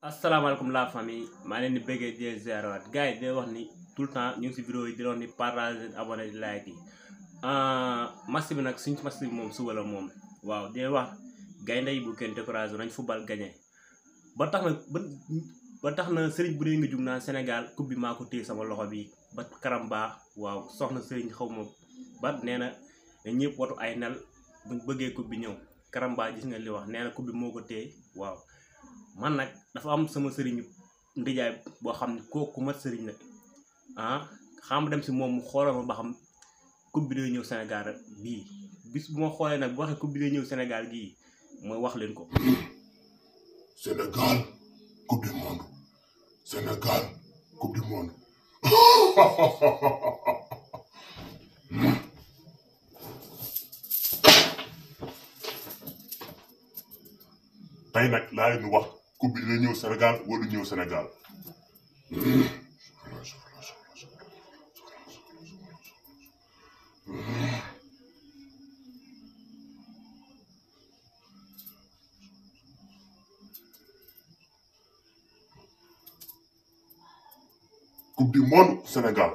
asalaamaaleykum la famille maa leen di bëggee di ziaraat gars yi di wax ni tout le temps ñu ngi si vidéo yi di wax ni partager abonné di like yi match bi nag suñ match bi moom suba la moom waaw di wax gaynde yi bu kenn découragé nañ football gagné ba tax na sëriñ bu dee nga jug naan Sénégal coupe bi maa ko téye sama loxo bi ba Karamba waaw soxna sëriñ xaw ma ba nee na ñëpp watu ay nel buñ bëggee coupe bi ñëw Karamba gis nga li wax nee na coupe bi moo ko téye waaw. man nag dafa am sama sëriñu ndijaay boo xam ne kooku mat sëriñ la xam dem si moom mu xoolal ma ba xam coupe bi day ñëw Sénégal bii bis bu ma xoolee nag bu waxee coupe bi day ñëw Sénégal gii mooy wax leen ko. Sénégal coupe du monde Sénégal coupe du monde. tey nag laa leen wax. coupe bi dina ñëw Sénégal wala ñëw Sénégal. coupe du monde Sénégal.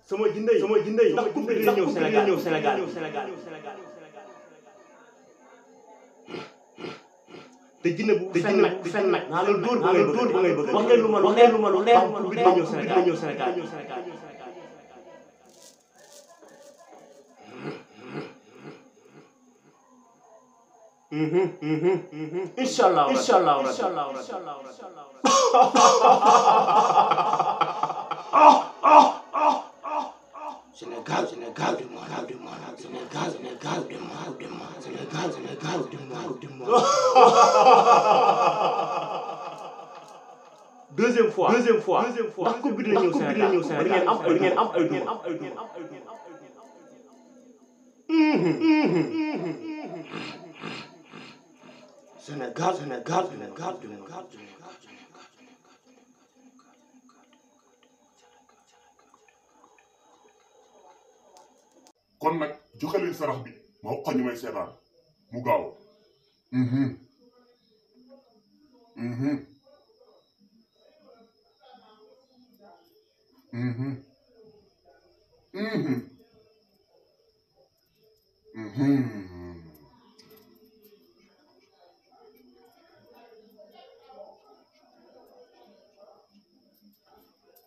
sama jinde yi ndax coupe bi dina ñëw Sénégal te jinne bu fen nag naa la dóor ba ngay bëgg wax leen lu ma lu leer coupe bi dina ñëw Sénégal inshallah Sénégal du monde deuxième fois ndax coupe bi dina ñëw Sénégal ngeen am ay Sénégal kon nag joxe leen sarax bi ma wax ko ñu may seetaan mu gaaw.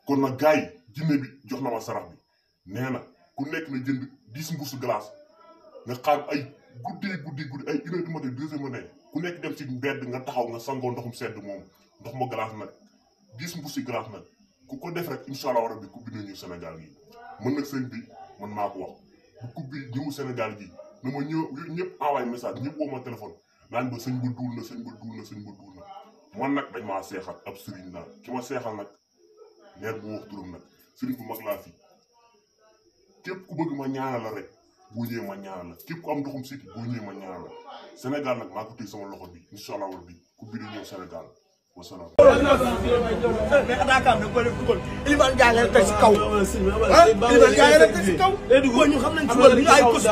kon nag gars yi jinne bi jox na ma sarax bi nee na ku nekk na jënd 10 mbuusu glace nga xaar ay guddi ay 1 heure du matin 2 heures matin ku nekk dem ci mbedd nga taxaw nga sangoo ndoxum sedd moom ndox ma glace nag 10 mbuusi glace nag ku ko def rek incha allah rabbi coupe bi dina ñëw Sénégal gi mën nag sëñ bi man maa ko wax bu coupe bi ñëw Sénégal gi na ma ñëpp envoyé message ñëpp woo ma téléphone naan ba sëñ ba duul na man nag dañ maa seexal ab sëriñ naa ki ma seexal nag neer bu wax turam nag sëriñ bu mag laa fi képp ku bëgg ma ñaanal la rek boo ñëwee ma ñaanal la képp ku am ndoxum siti boo ñëwee ma ñaanal la Sénégal nag maa ko téye sama loxo bi incha allah rabbi coupe bi di ñëw Sénégal wasalaam. mais attaquant bi da nga koy def dugal Iliman Ndiaye la teg si kaw Iliman Ndiaye la teg si kaw ñu xam nañ football bi ñu ay coach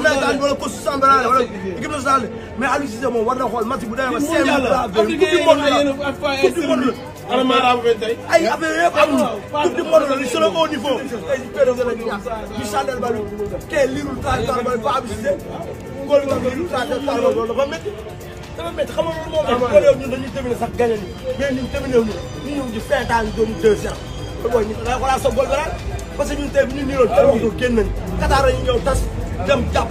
nawetaan wala coach Sambara wala équipe nationale mais Aliou Cissé moom war na xool match bu demee ba 5 coupe du monde la ay affaire yëpp amul coupe du monde la li solo au niveau ay pédophiles la ñu ñu sànnal ba kee liirul trajectoire ba ba Aliou Cissé ngóol bi nga liirul trajectoire ba loolu dafa métti xam nga loolu moo métti ñun dañuy terminé sax gagné ni mais ñun terminé ñu ñëw di feetaan ñu doon 2-0 te booy ñu da wala sa gol ba parce que ñun tey bu ñu niroon kenn waxul génn nañ Qatar ñu ñëw tas dem jàpp